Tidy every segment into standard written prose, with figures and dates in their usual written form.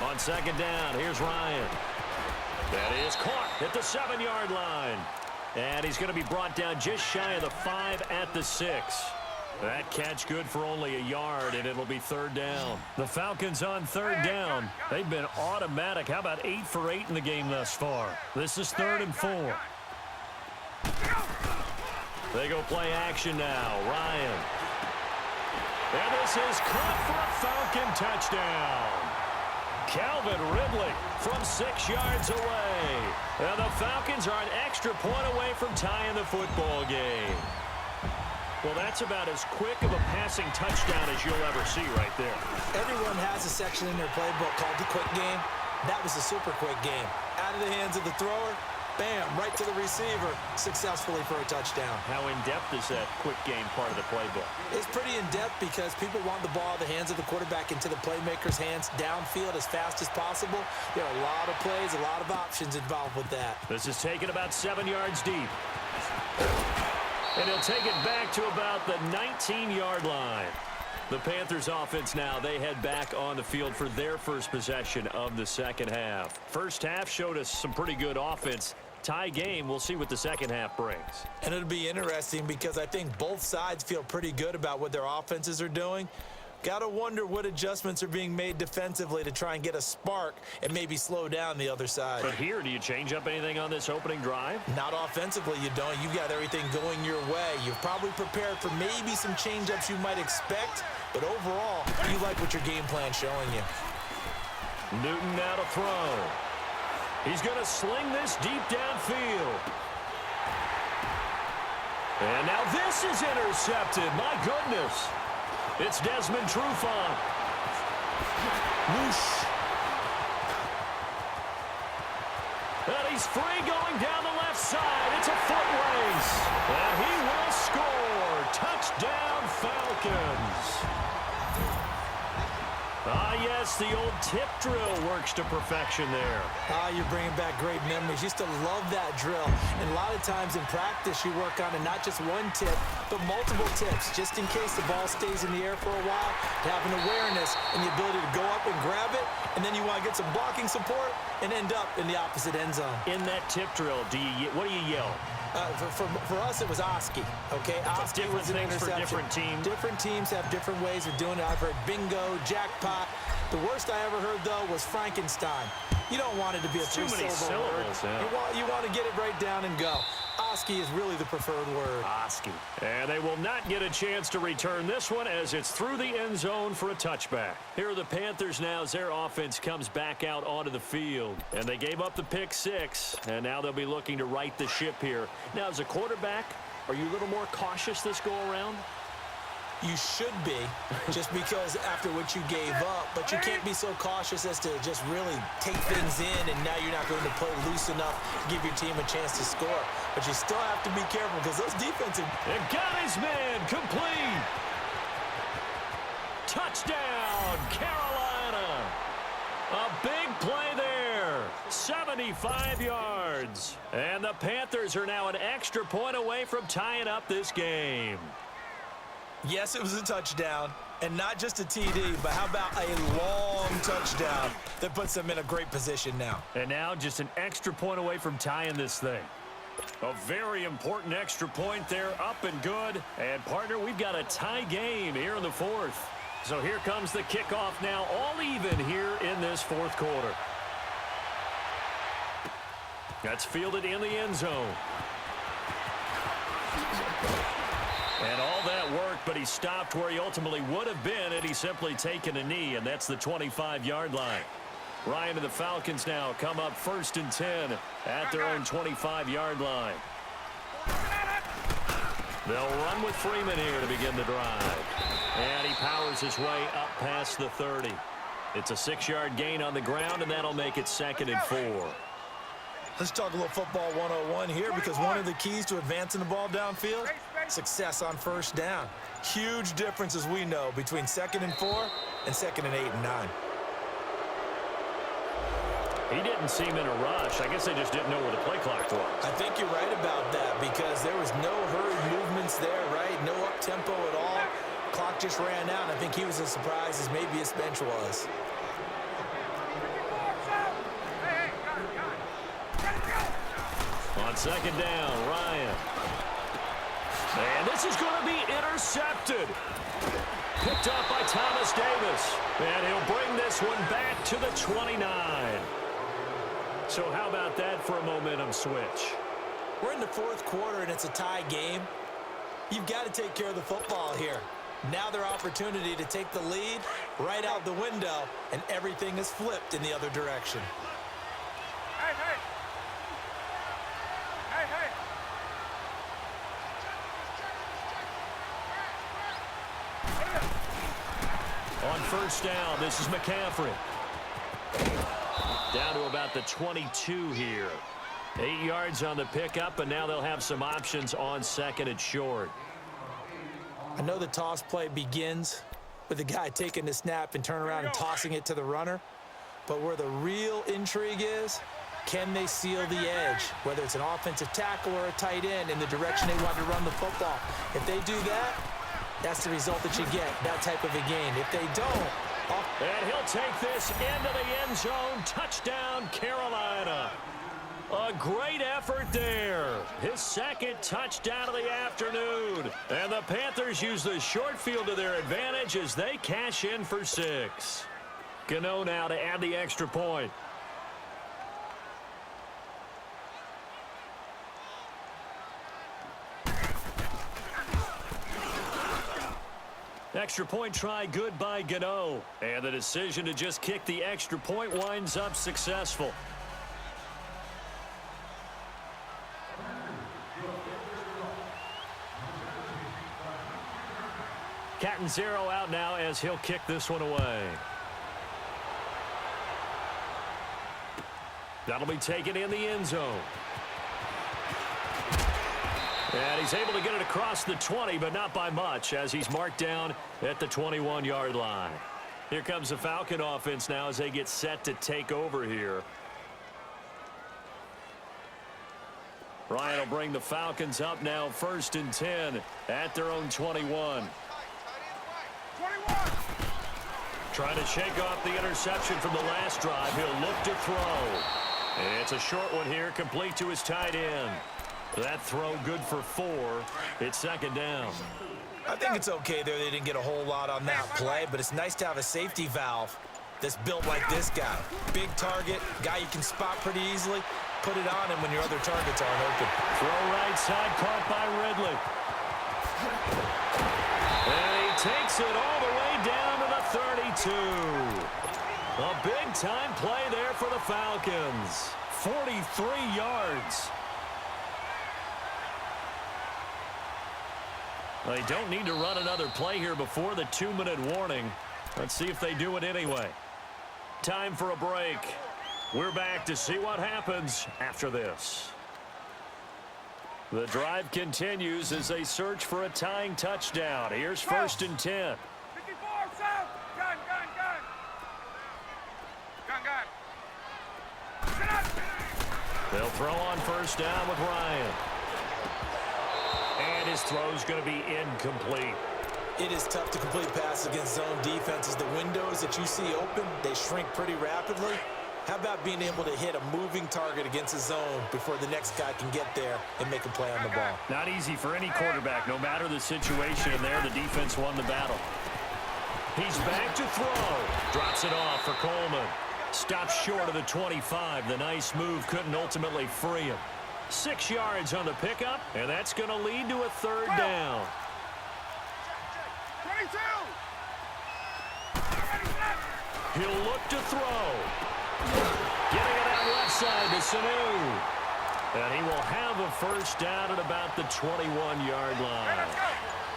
On second down, here's Ryan. That is caught at the 7-yard line. And he's going to be brought down just shy of the 5 at the 6. That catch good for only a yard, and it'll be third down. The Falcons on third down. They've been automatic. How about 8 for 8 in the game thus far? This is 3rd and 4. They go play action now. Ryan. And this is caught for a Falcon touchdown. Calvin Ridley from 6 yards away. And the Falcons are an extra point away from tying the football game. Well, that's about as quick of a passing touchdown as you'll ever see right there. Everyone has a section in their playbook called the quick game. That was a super quick game. Out of the hands of the thrower, bam, right to the receiver, successfully for a touchdown. How in-depth is that quick game part of the playbook? It's pretty in-depth because people want the ball in the hands of the quarterback into the playmaker's hands downfield as fast as possible. There are a lot of plays, a lot of options involved with that. This is taken about 7 yards deep. And he'll take it back to about the 19-yard line. The Panthers offense now, they head back on the field for their first possession of the second half. First half showed us some pretty good offense. Tie game, we'll see what the second half brings. And it'll be interesting because I think both sides feel pretty good about what their offenses are doing. Got to wonder what adjustments are being made defensively to try and get a spark and maybe slow down the other side. But here, do you change up anything on this opening drive? Not offensively, you don't. You've got everything going your way. You've probably prepared for maybe some change-ups you might expect, but overall, you like what your game plan's showing you. Newton now to throw. He's going to sling this deep downfield. And now this is intercepted. My goodness. It's Desmond Trufant. Whoosh. And he's free going down the left side. It's a foot race. And he will score. Touchdown, Falcons. Yes, the old tip drill works to perfection there. You're bringing back great memories. Used to love that drill. And a lot of times in practice, you work on it not just one tip, but multiple tips, just in case the ball stays in the air for a while, to have an awareness and the ability to go up and grab it, and then you want to get some blocking support and end up in the opposite end zone. In that tip drill, what do you yell? For us, it was Oski. Okay, Oski different was an things interception. for different teams. Different teams have different ways of doing it. I've heard bingo, jackpot. The worst I ever heard, though, was Frankenstein. You don't want it to be a too many syllables. Yeah. You want to get it right down and go. Oski is really the preferred word. Oski. And they will not get a chance to return this one as it's through the end zone for a touchback. Here are the Panthers now as their offense comes back out onto the field. And they gave up the pick 6, and now they'll be looking to right the ship here. Now, as a quarterback, are you a little more cautious this go-around? You should be, just because after what you gave up, but you can't be so cautious as to just really take things in, and now you're not going to play loose enough to give your team a chance to score. But you still have to be careful because those defensive... And got his man complete. Touchdown, Carolina. A big play there. 75 yards. And the Panthers are now an extra point away from tying up this game. Yes, it was a touchdown, and not just a TD, but how about a long touchdown that puts them in a great position now. And now just an extra point away from tying this thing. A very important extra point there, up and good. And, partner, we've got a tie game here in the 4th. So here comes the kickoff now, all even here in this 4th quarter. That's fielded in the end zone. And all that worked, but he stopped where he ultimately would have been had he simply taken a knee, and that's the 25-yard line. Ryan and the Falcons now come up 1st and 10 at their own 25-yard line. They'll run with Freeman here to begin the drive. And he powers his way up past the 30. It's a 6-yard gain on the ground, and that'll make it 2nd and 4. Let's talk a little football 101 here, because one of the keys to advancing the ball downfield, success on first down. Huge difference, as we know, between 2nd and 4 and 2nd and 8 and 9. He didn't seem in a rush. I guess they just didn't know where the play clock was. I think you're right about that, because there was no hurried movements there, right? No up-tempo at all. Clock just ran out. I think he was as surprised as maybe his bench was. On second down, Ryan. And this is going to be intercepted. Picked up by Thomas Davis. And he'll bring this one back to the 29. So how about that for a momentum switch? We're in the fourth quarter, and it's a tie game. You've got to take care of the football here. Now their opportunity to take the lead right out the window, and everything is flipped in the other direction. Hey, hey. Hey, hey. On first down, this is McCaffrey. Down to about the 22 here. 8 yards on the pickup, and now they'll have some options on second and short. I know the toss play begins with the guy taking the snap and turn around and tossing it to the runner. But where the real intrigue is, can they seal the edge? Whether it's an offensive tackle or a tight end in the direction they want to run the football. If they do that, that's the result that you get, that type of a game. If they don't... And he'll take this into the end zone. Touchdown, Carolina. A great effort there. His second touchdown of the afternoon. And the Panthers use the short field to their advantage as they cash in for 6. Gano now to add the extra point. Extra point try good by Gano. And the decision to just kick the extra point winds up successful. Catanzaro out now as he'll kick this one away. That'll be taken in the end zone. And he's able to get it across the 20, but not by much, as he's marked down at the 21-yard line. Here comes the Falcon offense now as they get set to take over here. Ryan will bring the Falcons up now, 1st and 10 at their own 21. Trying to shake off the interception from the last drive. He'll look to throw. And it's a short one here, complete to his tight end. That throw good for 4. It's second down. I think it's okay there. They didn't get a whole lot on that play, but it's nice to have a safety valve that's built like this guy. Big target, guy you can spot pretty easily. Put it on him when your other targets aren't open. Throw right side, caught by Ridley. And he takes it all the way down to the 32. A big-time play there for the Falcons. 43 yards. They don't need to run another play here before the 2-minute warning. Let's see if they do it anyway. Time for a break. We're back to see what happens after this. The drive continues as they search for a tying touchdown. Here's 1st and 10. 54, south. Gun, gun, gun. Gun, gun. Get up. They'll throw on 1st down with Ryan. And his throw's going to be incomplete. It is tough to complete passes against zone defenses. The windows that you see open, they shrink pretty rapidly. How about being able to hit a moving target against a zone before the next guy can get there and make a play on the ball? Not easy for any quarterback. No matter the situation in there, the defense won the battle. He's back to throw. Drops it off for Coleman. Stops short of the 25. The nice move couldn't ultimately free him. 6 yards on the pickup, and that's going to lead to a 3rd down. 22. He'll look to throw. Getting it out left side to Sanu. And he will have a 1st down at about the 21-yard line.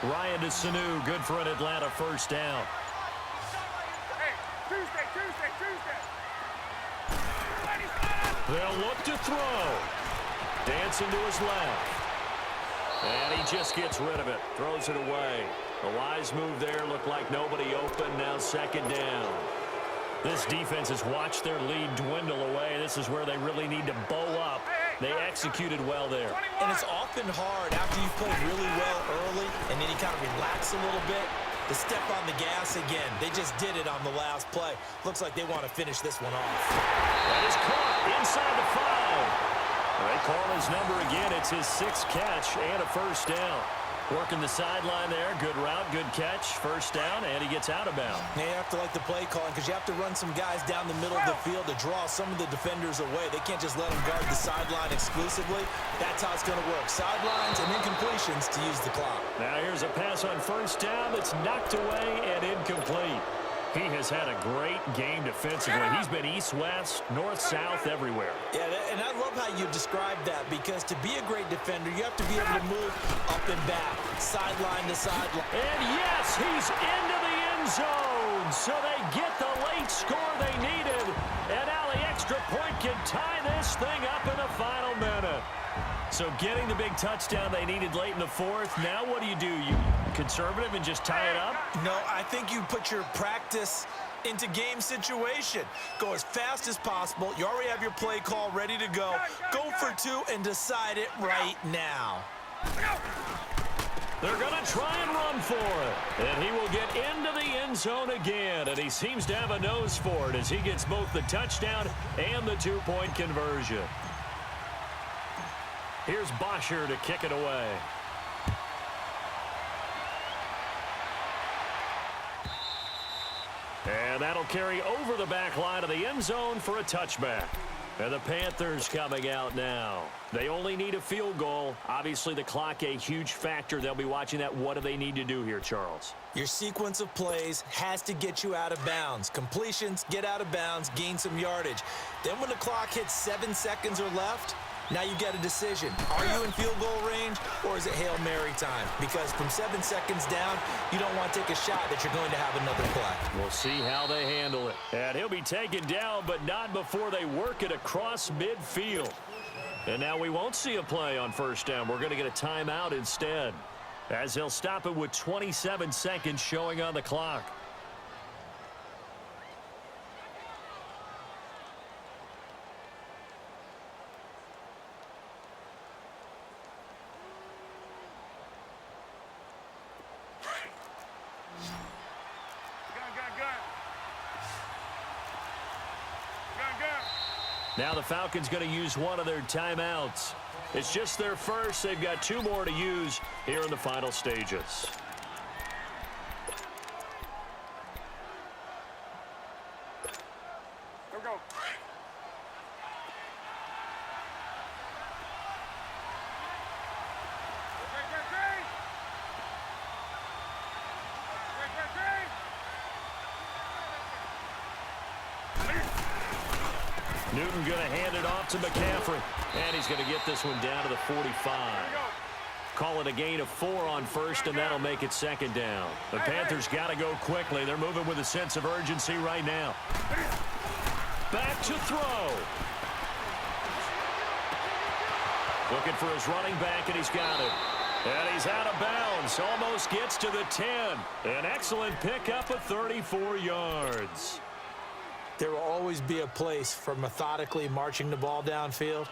Ryan to Sanu, good for an Atlanta 1st down. Hey, Tuesday. They'll look to throw. Dancing to his left. And he just gets rid of it. Throws it away. A wise move there. Looked like nobody open. Now 2nd down. This defense has watched their lead dwindle away. This is where they really need to bow up. They executed well there. And it's often hard after you've played really well early and then you kind of relax a little bit to step on the gas again. They just did it on the last play. Looks like they want to finish this one off. That is caught inside the 5. They call his number again. It's his 6th catch and a first down. Working the sideline there. Good route, good catch. First down, and he gets out of bounds. Now you have to like the play calling because you have to run some guys down the middle of the field to draw some of the defenders away. They can't just let them guard the sideline exclusively. That's how it's going to work. Sidelines and incompletions to use the clock. Now here's a pass on first down that's knocked away and incomplete. He has had a great game defensively. He's been east-west, north-south, everywhere. Yeah, and I love how you described that because to be a great defender, you have to be able to move up and back, sideline to sideline. And yes, he's into the end zone. So they get the late score they needed. And now the extra point can tie this thing up in the final minute. So getting the big touchdown they needed late in the 4th. Now what do? You conservative and just tie it up? No, I think you put your practice into game situation. Go as fast as possible. You already have your play call ready to go. Go for 2 and decide it right now. They're going to try and run for it. And he will get into the end zone again. And he seems to have a nose for it as he gets both the touchdown and the 2-point conversion. Here's Bosher to kick it away. And that'll carry over the back line of the end zone for a touchback. And the Panthers coming out now. They only need a field goal. Obviously, the clock a huge factor. They'll be watching that. What do they need to do here, Charles? Your sequence of plays has to get you out of bounds. Completions, get out of bounds, gain some yardage. Then when the clock hits 7 seconds or left, now you get a decision. Are you in field goal range or is it Hail Mary time? Because from 7 seconds down, you don't want to take a shot that you're going to have another play. We'll see how they handle it. And he'll be taken down, but not before they work it across midfield. And now we won't see a play on first down. We're going to get a timeout instead, as they'll stop it with 27 seconds showing on the clock. Now the Falcons going to use one of their timeouts. It's just their first. They've got 2 more to use here in the final stages. Here we go. Newton going to hand it off to McCaffrey. And he's going to get this one down to the 45. Call it a gain of 4 on first, and that'll make it second down. The Panthers got to go quickly. They're moving with a sense of urgency right now. Back to throw. Looking for his running back, and he's got it. And he's out of bounds. Almost gets to the 10. An excellent pickup of 34 yards. There will always be a place for methodically marching the ball downfield.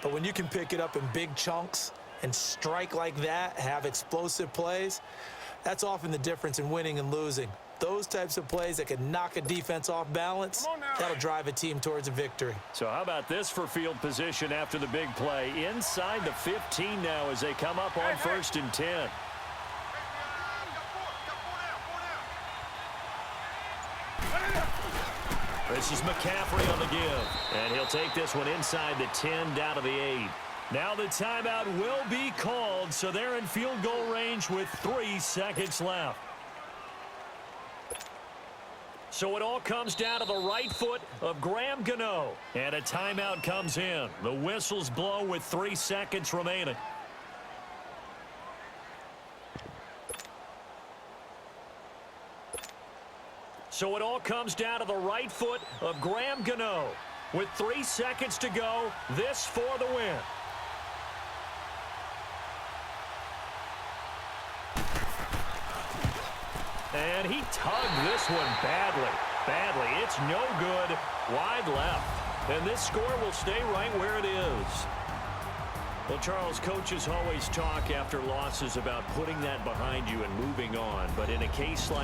But when you can pick it up in big chunks and strike like that, have explosive plays, that's often the difference in winning and losing. Those types of plays that can knock a defense off balance, that'll drive a team towards a victory. So how about this for field position after the big play? Inside the 15 now as they come up on first and 10. This is McCaffrey on the give. And he'll take this one inside the 10 down to the 8. Now the timeout will be called, so they're in field goal range with 3 seconds left. So it all comes down to the right foot of Graham Gano. And a timeout comes in. The whistles blow with 3 seconds remaining. So it all comes down to the right foot of Graham Gano. With 3 seconds to go, this for the win. And he tugged this one badly. It's no good. Wide left. And this score will stay right where it is. Well, Charles, coaches always talk after losses about putting that behind you and moving on. But in a case like